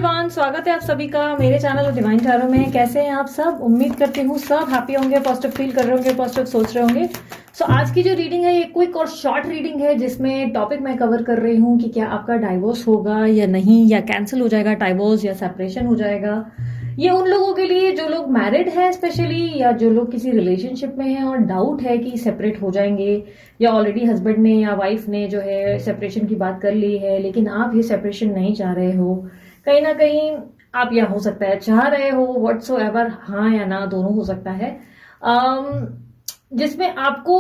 Everyone, स्वागत है आप सभी का मेरे चैनल डिवाइन टैरो में। कैसे हैं आप सब? उम्मीद करती हूँ सब हैप्पी होंगे, पॉजिटिव फील कर रहे होंगे, पॉजिटिव सोच रहे होंगे। सो आज की जो रीडिंग है ये क्विक और शॉर्ट रीडिंग है, जिसमें टॉपिक मैं कवर कर रही हूँ कि क्या आपका डाइवोर्स होगा या नहीं, या कैंसिल हो जाएगा डाइवोर्स, या सेपरेशन हो जाएगा। ये उन लोगों के लिए जो लोग मैरिड हैं स्पेशली, या जो लोग किसी रिलेशनशिप में हैं और डाउट है कि सेपरेट हो जाएंगे, या ऑलरेडी हस्बैंड ने या वाइफ ने जो है सेपरेशन की बात कर ली है लेकिन आप ये सेपरेशन नहीं चाह रहे हो। कहीं ना कहीं आप, या हो सकता है चाह रहे हो, व्हाट्सोएवर, हाँ या ना दोनों हो सकता है। जिसमें आपको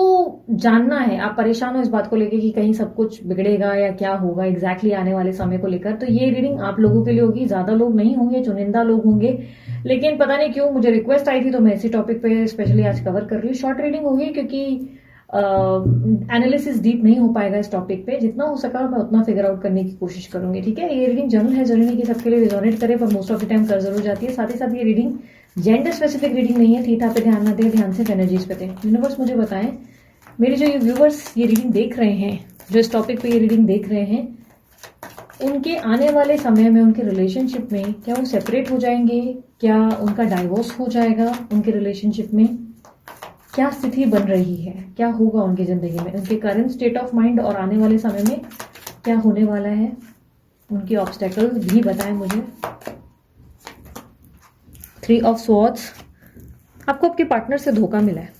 जानना है, आप परेशान हो इस बात को लेकर कि कहीं सब कुछ बिगड़ेगा या क्या होगा एग्जैक्टली आने वाले समय को लेकर। तो ये रीडिंग आप लोगों के लिए होगी। ज्यादा लोग नहीं होंगे, चुनिंदा लोग होंगे, लेकिन पता नहीं क्यों मुझे रिक्वेस्ट आई थी तो मैं इसी टॉपिक पे स्पेशली आज कवर कर रही हूँ। शॉर्ट रीडिंग होगी क्योंकि एनालिसिस डीप नहीं हो पाएगा इस टॉपिक पे। जितना हो सका मैं उतना फिगर आउट करने की कोशिश करूंगी, ठीक है। ये रीडिंग जरूर है, जरूरी नहीं कि सबके लिए रिजोनेट करे, पर मोस्ट ऑफ द टाइम कर जरूर जाती है। साथ ही साथ ये रीडिंग जेंडर स्पेसिफिक रीडिंग नहीं है। थीटा पे ध्यान ना दें, ध्यान सिर्फ एनर्जीज पे दें। यूनिवर्स मुझे बताएं, मेरे जो ये व्यूवर्स ये रीडिंग देख रहे हैं, जो इस टॉपिक पे ये रीडिंग देख रहे हैं, उनके आने वाले समय में उनके रिलेशनशिप में क्या वो सेपरेट हो जाएंगे, क्या उनका डाइवोर्स हो जाएगा, उनके रिलेशनशिप में क्या स्थिति बन रही है, क्या होगा उनकी जिंदगी में, उनके करंट स्टेट ऑफ माइंड और आने वाले समय में क्या होने वाला है, उनकी ऑब्स्टेकल भी बताएं मुझे। 3 ऑफ स्वॉर्ड्स, आपको आपके पार्टनर से धोखा मिला है,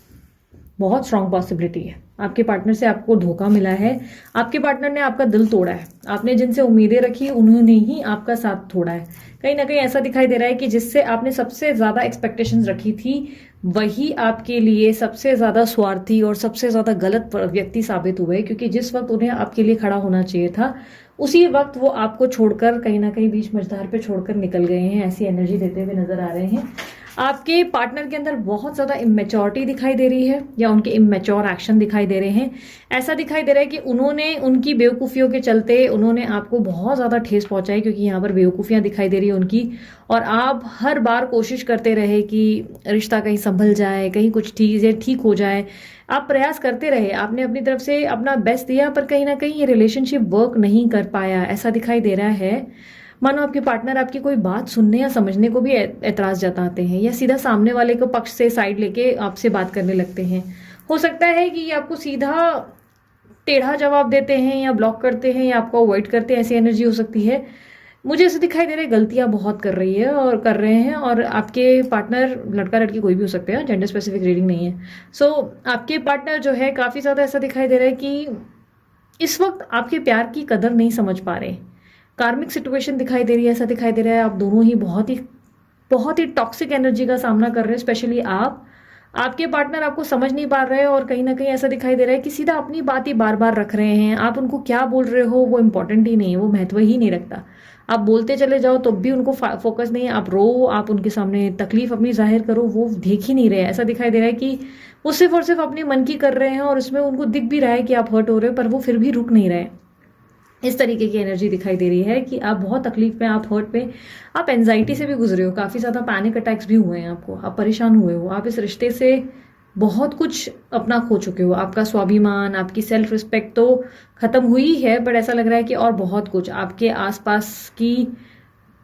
बहुत स्ट्रांग पॉसिबिलिटी है। आपके पार्टनर से आपको धोखा मिला है, आपके पार्टनर ने आपका दिल तोड़ा है। आपने जिनसे उम्मीदें रखी उन्होंने ही आपका साथ तोड़ा है। कहीं ना कहीं ऐसा दिखाई दे रहा है कि जिससे आपने सबसे ज्यादा एक्सपेक्टेशंस रखी थी वही आपके लिए सबसे ज्यादा स्वार्थी और सबसे ज्यादा गलत व्यक्ति साबित हुए, क्योंकि जिस वक्त उन्हें आपके लिए खड़ा होना चाहिए था उसी वक्त वो आपको छोड़कर कहीं ना कहीं बीच मझधार पे छोड़कर निकल गए हैं। ऐसी एनर्जी देते हुए नजर आ रहे हैं। आपके पार्टनर के अंदर बहुत ज्यादा इमेच्योरिटी दिखाई दे रही है, या उनके इमेच्योर एक्शन दिखाई दे रहे हैं। ऐसा दिखाई दे रहा है कि उन्होंने उनकी बेवकूफियों के चलते उन्होंने आपको बहुत ज्यादा ठेस पहुंचाई, क्योंकि यहाँ पर बेवकूफियां दिखाई दे रही है उनकी। और आप हर बार कोशिश करते रहे कि रिश्ता कहीं संभल जाए, कहीं कुछ चीजें ठीक हो जाए। आप प्रयास करते रहे, आपने अपनी तरफ से अपना बेस्ट दिया, पर कहीं ना कहीं ये रिलेशनशिप वर्क नहीं कर पाया, ऐसा दिखाई दे रहा है। मानो आपके पार्टनर आपकी कोई बात सुनने या समझने को भी एतराज जताते हैं, या सीधा सामने वाले को पक्ष से साइड लेके आपसे बात करने लगते हैं। हो सकता है कि आपको सीधा टेढ़ा जवाब देते हैं, या ब्लॉक करते हैं, या आपको अवॉइड करते हैं। ऐसी एनर्जी हो सकती है। मुझे ऐसे दिखाई दे रहा है गलतियां बहुत कर रही है और कर रहे हैं, और आपके पार्टनर, लड़का लड़की कोई भी हो सकते हैं, जेंडर स्पेसिफिक रीडिंग नहीं है। सो आपके पार्टनर जो है काफी ज्यादा ऐसा दिखाई दे रहा है कि इस वक्त आपके प्यार की कदर नहीं समझ पा रहे। कार्मिक सिचुएशन दिखाई दे रही है। ऐसा दिखाई दे रहा है आप दोनों ही बहुत ही टॉक्सिक एनर्जी का सामना कर रहे हैं। स्पेशली आपके पार्टनर आपको समझ नहीं पा रहे हैं, और कहीं ना कहीं ऐसा दिखाई दे रहा है कि सीधा अपनी बात ही बार बार रख रहे हैं। आप उनको क्या बोल रहे हो वो इंपॉर्टेंट ही नहीं है, वो महत्व ही नहीं रखता। आप बोलते चले जाओ तो भी उनको फोकस नहीं है। आप रो, आप उनके सामने तकलीफ अपनी जाहिर करो, वो देख ही नहीं रहे। ऐसा दिखाई दे रहा है कि वो सिर्फ और सिर्फ अपने मन की कर रहे हैं, और उसमें उनको दिख भी रहा है कि आप हर्ट हो रहे हो, पर वो फिर भी रुक नहीं रहे। इस तरीके की एनर्जी दिखाई दे रही है कि आप बहुत तकलीफ में, आप हर्ट पे, आप एंजाइटी से भी गुजरे हो, काफी ज्यादा पैनिक अटैक्स भी हुए हैं आपको, आप परेशान हुए हो, आप इस रिश्ते से बहुत कुछ अपना खो चुके हो। आपका स्वाभिमान, आपकी सेल्फ रिस्पेक्ट तो खत्म हुई है, बट ऐसा लग रहा है कि और बहुत कुछ आपके आसपास की,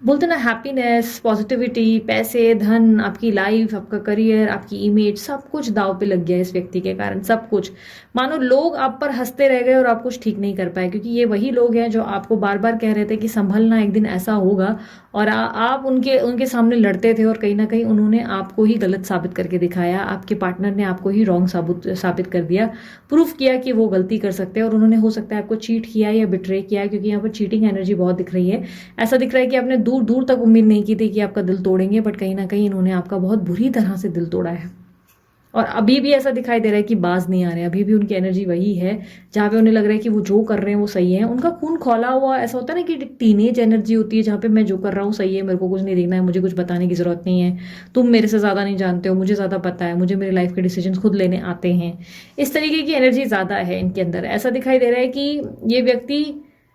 बोलते ना, हैप्पीनेस, पॉजिटिविटी, पैसे, धन, आपकी लाइफ, आपका करियर, आपकी इमेज, सब कुछ दाव पे लग गया इस व्यक्ति के कारण। सब कुछ मानो लोग आप पर हंसते रह गए और आप कुछ ठीक नहीं कर पाए, क्योंकि ये वही लोग हैं जो आपको बार बार कह रहे थे कि संभलना, एक दिन ऐसा होगा, और आप उनके सामने लड़ते थे, और कहीं ना कहीं उन्होंने आपको ही गलत साबित करके दिखाया। आपके पार्टनर ने आपको ही रॉन्ग साबित कर दिया, प्रूफ किया कि वो गलती कर सकते हैं, और उन्होंने हो सकता है आपको चीट किया या बिट्रे किया, क्योंकि यहाँ पर चीटिंग एनर्जी बहुत दिख रही है। ऐसा दिख रहा है कि आपने दूर दूर तक उम्मीद नहीं की थी कि आपका दिल तोड़ेंगे, बट कहीं ना कहीं इन्होंने आपका बहुत बुरी तरह से दिल तोड़ा है। और अभी भी ऐसा दिखाई दे रहा है कि बाज नहीं आ रहे। अभी भी उनकी एनर्जी वही है जहां पे उन्हें लग रहा है कि वो जो कर रहे हैं वो सही है। उनका खून खौला हुआ, ऐसा होता है ना कि टीनेज एनर्जी होती है जहां पे मैं जो कर रहा हूँ सही है, मेरे को कुछ नहीं देखना है, मुझे कुछ बताने की जरूरत नहीं है, तुम मेरे से ज्यादा नहीं जानते हो, मुझे ज्यादा पता है, मुझे मेरी लाइफ के डिसीजन खुद लेने आते हैं। इस तरीके की एनर्जी ज्यादा है इनके अंदर। ऐसा दिखाई दे रहा है कि ये व्यक्ति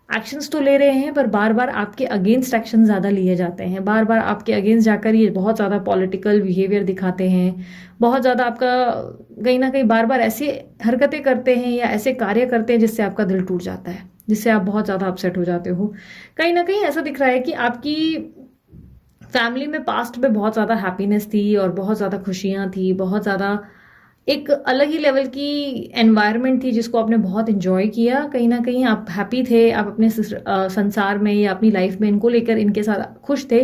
एक्शंस तो ले रहे हैं, पर बार बार आपके अगेंस्ट एक्शन ज्यादा लिए जाते हैं। बार बार आपके अगेंस्ट जाकर ये बहुत ज्यादा पॉलिटिकल बिहेवियर दिखाते हैं, बहुत ज्यादा आपका कहीं ना कहीं बार बार ऐसी हरकतें करते हैं या ऐसे कार्य करते हैं जिससे आपका दिल टूट जाता है, जिससे आप बहुत ज्यादा अपसेट हो जाते हो। कहीं ना कहीं ऐसा दिख रहा है कि आपकी फैमिली में पास्ट में बहुत ज़्यादा हैप्पीनेस थी और बहुत ज़्यादा खुशियाँ थी, बहुत ज़्यादा एक अलग ही लेवल की एनवायरनमेंट थी जिसको आपने बहुत इंजॉय किया। कहीं ना कहीं आप हैप्पी थे, आप अपने संसार में या अपनी लाइफ में इनको लेकर इनके साथ खुश थे।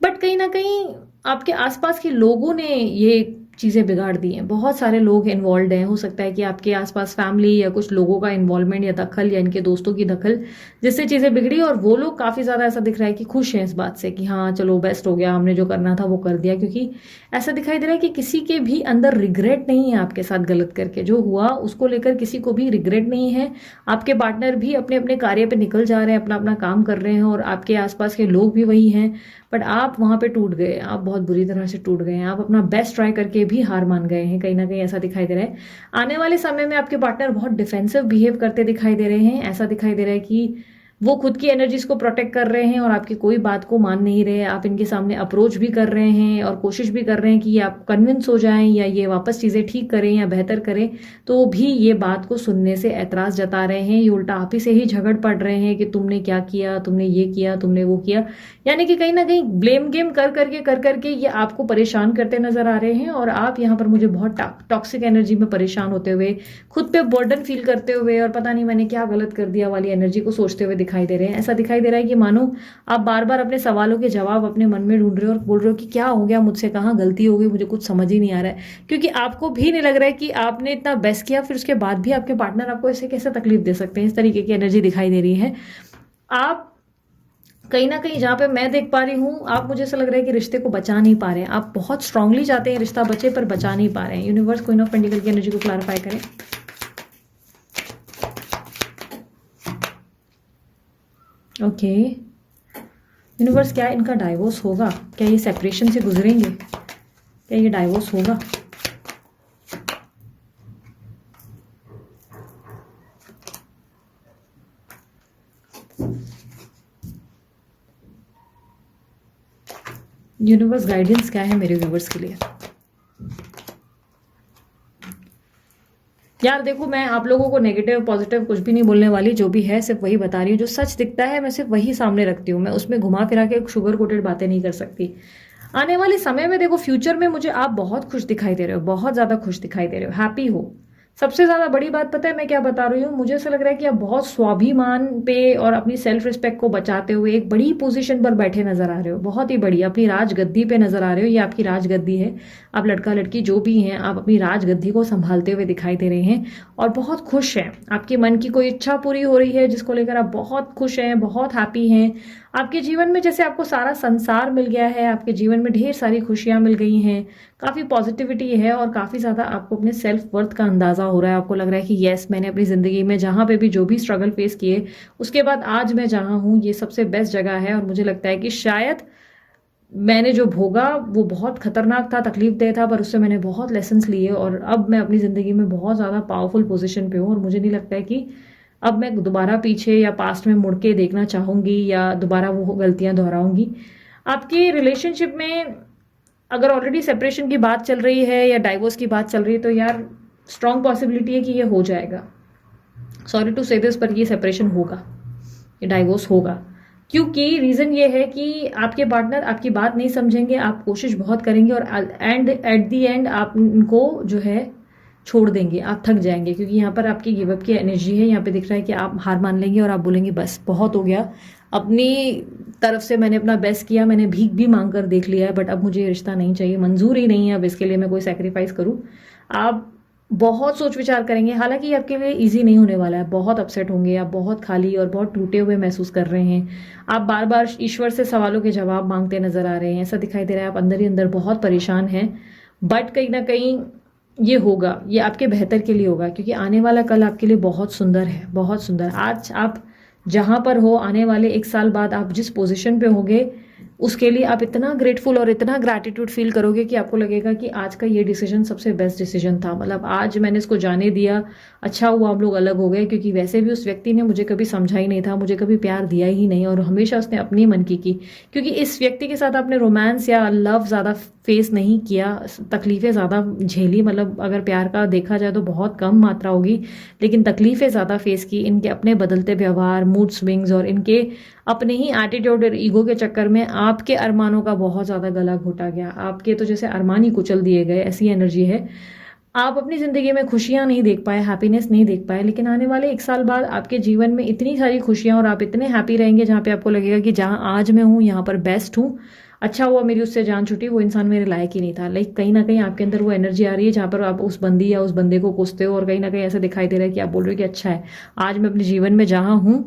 बट कहीं ना कहीं आपके आसपास के लोगों ने ये चीज़ें बिगाड़ दी हैं। बहुत सारे लोग इन्वॉल्व हैं। हो सकता है कि आपके आसपास फैमिली या कुछ लोगों का इन्वॉल्वमेंट या दखल या इनके दोस्तों की दखल, जिससे चीज़ें बिगड़ी और वो लोग काफ़ी ज़्यादा ऐसा दिख रहा है कि खुश हैं इस बात से कि हाँ चलो बेस्ट हो गया, हमने जो करना था वो कर दिया। क्योंकि ऐसा दिखाई दे रहा है कि किसी के भी अंदर रिग्रेट नहीं है आपके साथ गलत करके। जो हुआ उसको लेकर किसी को भी रिग्रेट नहीं है। आपके पार्टनर भी अपने अपने कार्य पे निकल जा रहे हैं, अपना अपना काम कर रहे हैं और आपके आसपास के लोग भी वही हैं। बट आप वहां पे टूट गए, आप बहुत बुरी तरह से टूट गए हैं। आप अपना बेस्ट ट्राई करके भी हार मान गए हैं। कहीं ना कहीं ऐसा दिखाई दे रहा है आने वाले समय में आपके पार्टनर बहुत डिफेंसिव बिहेव करते दिखाई दे रहे हैं। ऐसा दिखाई दे रहा है कि वो खुद की एनर्जीज को प्रोटेक्ट कर रहे हैं और आपकी कोई बात को मान नहीं रहे। आप इनके सामने अप्रोच भी कर रहे हैं और कोशिश भी कर रहे हैं कि ये आप कन्विंस हो जाएं या ये वापस चीज़ें ठीक करें या बेहतर करें, तो भी ये बात को सुनने से ऐतराज जता रहे हैं। ये उल्टा आप ही से ही झगड़ पड़ रहे हैं कि तुमने क्या किया, तुमने ये किया, तुमने वो किया। यानी कि कहीं ना कहीं ब्लेम गेम कर करके ये आपको परेशान करते नजर आ रहे हैं और आप यहाँ पर मुझे बहुत टॉक्सिक एनर्जी में परेशान होते हुए, खुद पे बर्डन फील करते हुए और पता नहीं मैंने क्या गलत कर दिया वाली एनर्जी को सोचते हुए दिखाई दे रहे हैं। ऐसा दिखाई दे रहा है कि मानो आप बार बार अपने सवालों के जवाब अपने मन में ढूंढ रहे हो और बोल रहे हो कि क्या हो गया मुझसे, कहाँ गलती हो गई, मुझे कुछ समझ ही नहीं आ रहा है। क्योंकि आपको भी नहीं लग रहा है कि आपने इतना बेस्ट किया, फिर उसके बाद भी आपके पार्टनर आपको ऐसे कैसे तकलीफ दे सकते हैं। इस तरीके की एनर्जी दिखाई दे रही है। आप कहीं ना कहीं जहां पे मैं देख पा रही हूं, आप मुझे ऐसा लग रहा है कि रिश्ते को बचा नहीं पा रहे हैं। आप बहुत स्ट्रांगली चाहते हैं रिश्ता बचे पर बचा नहीं पा रहे हैं। यूनिवर्स क्वीन ऑफ पेंटिकल की एनर्जी को क्लैरिफाई करें। ओके यूनिवर्स, क्या इनका डाइवोर्स होगा? क्या ये सेपरेशन से गुजरेंगे? क्या ये डाइवोर्स होगा? यूनिवर्स गाइडेंस क्या है मेरे व्यूवर्स के लिए? यार देखो, मैं आप लोगों को नेगेटिव पॉजिटिव कुछ भी नहीं बोलने वाली। जो भी है सिर्फ वही बता रही हूँ। जो सच दिखता है मैं सिर्फ वही सामने रखती हूँ। मैं उसमें घुमा फिरा के शुगर कोटेड बातें नहीं कर सकती। आने वाले समय में देखो, फ्यूचर में मुझे आप बहुत खुश दिखाई दे रहे हो, बहुत ज्यादा खुश दिखाई दे रहे हो, हैप्पी हो। सबसे ज्यादा बड़ी बात पता है मैं क्या बता रही हूँ? मुझे ऐसा लग रहा है कि आप बहुत स्वाभिमान पे और अपनी सेल्फ रिस्पेक्ट को बचाते हुए एक बड़ी पोजीशन पर बैठे नजर आ रहे हो। बहुत ही बड़ी अपनी राजगद्दी पे नजर आ रहे हो। ये आपकी राजगद्दी है। आप लड़का लड़की जो भी हैं, आप अपनी राजगद्दी को संभालते हुए दिखाई दे रहे हैं और बहुत खुश हैं। आपके मन की कोई इच्छा पूरी हो रही है जिसको लेकर आप बहुत खुश हैं, बहुत हैप्पी हैं। आपके जीवन में जैसे आपको सारा संसार मिल गया है, आपके जीवन में ढेर सारी खुशियां मिल गई हैं, काफी पॉजिटिविटी है और काफी ज्यादा आपको अपने सेल्फ वर्थ का अंदाजा हो रहा है। आपको लग रहा है कि यस, मैंने अपनी जिंदगी में जहां पे भी जो भी स्ट्रगल फेस किए, उसके बाद आज मैं जहां हूं ये सबसे बेस्ट जगह है। और मुझे लगता है कि शायद मैंने जो भोगा वो बहुत खतरनाक था, तकलीफदेह था, पर उससे मैंने बहुत लेसन्स लिए और अब मैं अपनी जिंदगी में बहुत ज्यादा पावरफुल पोजीशन पे हूँ। और मुझे नहीं लगता है कि अब मैं दोबारा पीछे या पास्ट में मुड़ के देखना चाहूंगी या दोबारा वो गलतियां दोहराऊंगी। आपकी रिलेशनशिप में अगर ऑलरेडी सेपरेशन की बात चल रही है या डाइवोर्स की बात चल रही है, तो यार स्ट्रॉन्ग पॉसिबिलिटी है कि ये हो जाएगा। सॉरी टू से दिस, पर ये सेपरेशन होगा, ये डाइवोर्स होगा। क्योंकि रीजन ये है कि आपके पार्टनर आपकी बात नहीं समझेंगे। आप कोशिश बहुत करेंगे और एंड एट दी एंड आप इनको जो है छोड़ देंगे, आप थक जाएंगे। क्योंकि यहाँ पर आपकी गिवअप की एनर्जी है। यहाँ पे दिख रहा है कि आप हार मान लेंगे और आप बोलेंगे बस बहुत हो गया, अपनी तरफ से मैंने अपना बेस्ट किया, मैंने भीख भी मांग कर देख लिया है, बट अब मुझे ये रिश्ता नहीं चाहिए, मंजूर ही नहीं है अब इसके लिए मैं कोई सेक्रीफाइस करूँ। आप बहुत सोच विचार करेंगे। हालांकि आपके लिए इजी नहीं होने वाला है। बहुत अपसेट होंगे आप, बहुत खाली और बहुत टूटे हुए महसूस कर रहे हैं। आप बार बार ईश्वर से सवालों के जवाब मांगते नजर आ रहे हैं। ऐसा दिखाई दे रहा है आप अंदर ही अंदर बहुत परेशान हैं। बट कहीं ना कहीं ये होगा, ये आपके बेहतर के लिए होगा। क्योंकि आने वाला कल आपके लिए बहुत सुंदर है, बहुत सुंदर। आज आप जहां पर हो, आने वाले 1 साल बाद आप जिस पोजीशन पे होगे, उसके लिए आप इतना ग्रेटफुल और इतना ग्रैटिट्यूड फील करोगे कि आपको लगेगा कि आज का ये डिसीजन सबसे बेस्ट डिसीजन था। मतलब आज मैंने इसको जाने दिया, अच्छा हुआ हम लोग अलग हो गए। क्योंकि वैसे भी उस व्यक्ति ने मुझे कभी समझा ही नहीं था, मुझे कभी प्यार दिया ही नहीं और हमेशा उसने अपनी मन की। क्योंकि इस व्यक्ति के साथ आपने रोमांस या लव ज़्यादा फेस नहीं किया, तकलीफ़ें ज़्यादा झेली, मतलब अगर प्यार का देखा जाए तो बहुत कम मात्रा होगी, लेकिन तकलीफ़ें ज़्यादा फेस की इनके अपने बदलते व्यवहार, मूड स्विंग्स और इनके अपने ही एटीट्यूड और ईगो के चक्कर में आपके अरमानों का बहुत ज़्यादा गला घोटा गया। आपके तो जैसे अरमान ही कुचल दिए गए, ऐसी एनर्जी है। आप अपनी ज़िंदगी में खुशियाँ नहीं देख पाए, हैप्पीनेस नहीं देख पाए, लेकिन आने वाले 1 साल बाद आपके जीवन में इतनी सारी खुशियाँ और आप इतने हैप्पी रहेंगे जहाँ पे आपको लगेगा कि जहाँ आज मैं हूँ यहाँ पर बेस्ट हूँ। अच्छा हुआ मेरी उससे जान छूटी, वो इंसान मेरे लायक ही नहीं था। लाइक कहीं ना कहीं आपके अंदर वो एनर्जी आ रही है जहाँ पर आप उस बंदी या उस बंदे को कोसते हो, और कहीं ना कहीं ऐसा दिखाई दे रहा है कि आप बोल रहे हो कि अच्छा है, आज मैं अपने जीवन में जहाँ हूँ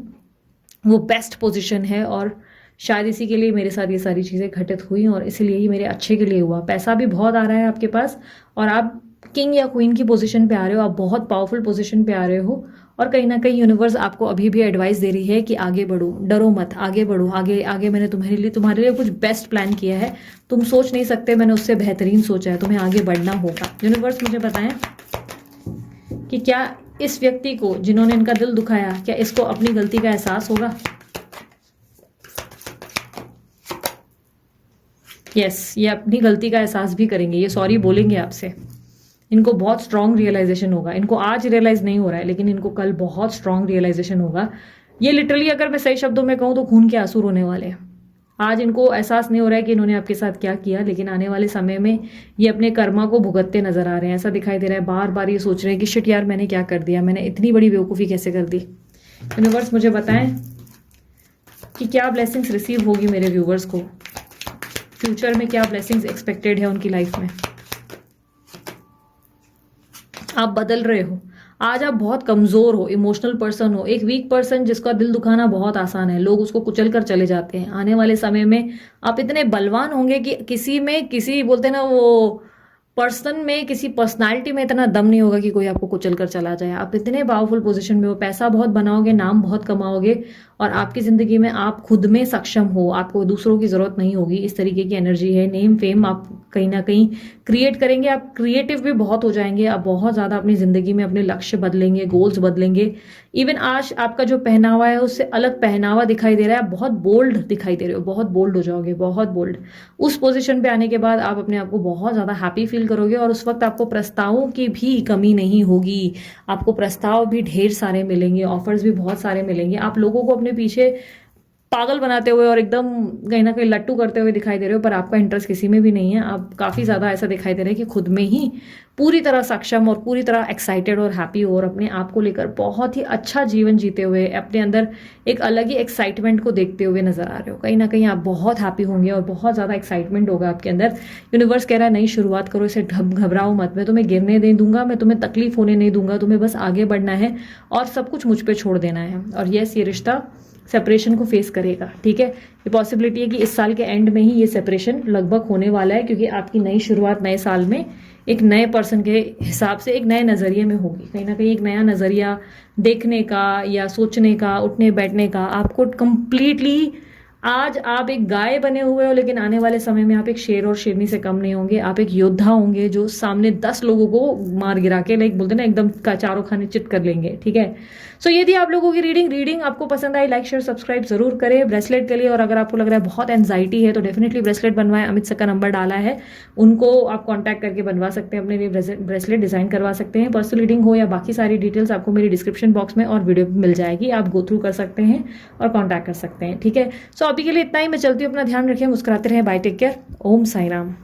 वो बेस्ट पोजीशन है, और शायद इसी के लिए मेरे साथ ये सारी चीज़ें घटित हुई और इसीलिए ही मेरे अच्छे के लिए हुआ। पैसा भी बहुत आ रहा है आपके पास, और आप किंग या क्वीन की पोजीशन पे आ रहे हो, आप बहुत पावरफुल पोजीशन पे आ रहे हो, और कहीं ना कहीं यूनिवर्स आपको अभी भी एडवाइस दे रही है कि आगे बढ़ो, डरो मत, आगे बढ़ो, आगे आगे मैंने तुम्हारे लिए कुछ बेस्ट प्लान किया है, तुम सोच नहीं सकते मैंने उससे बेहतरीन सोचा है, तुम्हें आगे बढ़ना होगा। यूनिवर्स मुझे बताएं कि क्या इस व्यक्ति को जिन्होंने इनका दिल दुखाया, क्या इसको अपनी गलती का एहसास होगा? यस, ये अपनी गलती का एहसास भी करेंगे, ये सॉरी बोलेंगे आपसे। इनको बहुत स्ट्रांग रियलाइजेशन होगा, इनको आज रियलाइज नहीं हो रहा है लेकिन इनको कल बहुत स्ट्रांग रियलाइजेशन होगा। ये लिटरली अगर मैं सही शब्दों में कहूँ तो खून के आंसू रोने वाले हैं। आज इनको एहसास नहीं हो रहा है कि इन्होंने आपके साथ क्या किया, लेकिन आने वाले समय में ये अपने कर्मा को भुगतते नजर आ रहे हैं। ऐसा दिखाई दे रहा है, बार बार ये सोच रहे हैं कि शिट यार मैंने क्या कर दिया, मैंने इतनी बड़ी बेवकूफ़ी कैसे कर दी। यूनिवर्स मुझे बताएं कि क्या ब्लेसिंग्स रिसीव होगी मेरे व्यूवर्स को, फ्यूचर में क्या ब्लेसिंग्स एक्सपेक्टेड है उनकी लाइफ में। आप बदल रहे हो, आज आप बहुत कमजोर हो, इमोशनल पर्सन हो, एक वीक पर्सन जिसका दिल दुखाना बहुत आसान है, लोग उसको कुचल कर चले जाते हैं। आने वाले समय में आप इतने बलवान होंगे कि किसी बोलते हैं ना वो पर्सन में, किसी पर्सनालिटी में इतना दम नहीं होगा कि कोई आपको कुचल कर चला जाए। आप इतने पावरफुल पोजीशन में हो, पैसा बहुत बनाओगे, नाम बहुत कमाओगे, और आपकी जिंदगी में आप खुद में सक्षम हो, आपको दूसरों की जरूरत नहीं होगी। इस तरीके की एनर्जी है। नेम फेम आप कहीं ना कहीं क्रिएट करेंगे, आप क्रिएटिव भी बहुत हो जाएंगे, आप बहुत ज्यादा अपनी जिंदगी में अपने लक्ष्य बदलेंगे, गोल्स बदलेंगे। इवन आज आपका जो पहनावा है उससे अलग पहनावा दिखाई दे रहा है, आप बहुत बोल्ड दिखाई दे रहे हो, बहुत बोल्ड हो जाओगे, बहुत बोल्ड। उस पोजीशन पे आने के बाद आप अपने आप को बहुत ज्यादा हैप्पी फील करोगे, और उस वक्त आपको प्रस्तावों की भी कमी नहीं होगी। आपको प्रस्ताव भी ढेर सारे मिलेंगे, ऑफर्स भी बहुत सारे मिलेंगे। आप लोगों को अपने पीछे पागल बनाते हुए और एकदम कहीं ना कहीं लट्टू करते हुए दिखाई दे रहे हो, पर आपका इंटरेस्ट किसी में भी नहीं है। आप काफ़ी ज़्यादा ऐसा दिखाई दे रहा है कि खुद में ही पूरी तरह सक्षम और पूरी तरह एक्साइटेड और हैप्पी हो, और अपने आप को लेकर बहुत ही अच्छा जीवन जीते हुए अपने अंदर एक अलग ही एक्साइटमेंट को देखते हुए नजर आ रहे हो। कहीं ना कहीं आप बहुत हैप्पी होंगे और बहुत ज़्यादा एक्साइटमेंट होगा आपके अंदर। यूनिवर्स कह रहा है नई शुरुआत करो, इसे घबराओ मत, मैं तुम्हें गिरने नहीं दूंगा, मैं तुम्हें तकलीफ होने नहीं दूंगा, तुम्हें बस आगे बढ़ना है और सब कुछ मुझ पर छोड़ देना है। और यस, ये रिश्ता सेपरेशन को फेस करेगा, ठीक है। ये पॉसिबिलिटी है कि इस साल के एंड में ही ये सेपरेशन लगभग होने वाला है, क्योंकि आपकी नई शुरुआत नए साल में एक नए पर्सन के हिसाब से एक नए नज़रिए में होगी। कहीं ना कहीं एक नया नज़रिया देखने का या सोचने का, उठने बैठने का, आपको कंप्लीटली। आज आप एक गाय बने हुए हो, लेकिन आने वाले समय में आप एक शेर और शेरनी से कम नहीं होंगे। आप एक योद्धा होंगे जो सामने 10 लोगों को मार गिरा के, लाइक बोलते ना, एकदम चारों खाने चित कर लेंगे, ठीक है। सो ये थी आप लोगों की रीडिंग आपको पसंद आई, लाइक शेयर सब्सक्राइब जरूर करें ब्रेसलेट के लिए। और अगर आपको लग रहा है बहुत एंजाइटी है तो डेफिनेटली ब्रेसलेट बनवाएं। अमित सर का नंबर डाला है, उनको आप कांटेक्ट करके बनवा सकते हैं, अपने लिए ब्रेसलेट डिजाइन करवा सकते हैं। पर्सनल रीडिंग हो या बाकी सारी डिटेल्स आपको मेरी डिस्क्रिप्शन बॉक्स में और वीडियो मिल जाएगी, आप गो थ्रू कर सकते हैं और कॉन्टैक्ट कर सकते हैं, ठीक है। सो अभी के लिए इतना ही, मैं चलती हूँ, अपना ध्यान रखें, मुस्कुराते रहें, बाय, टेक केयर, ओम साई राम।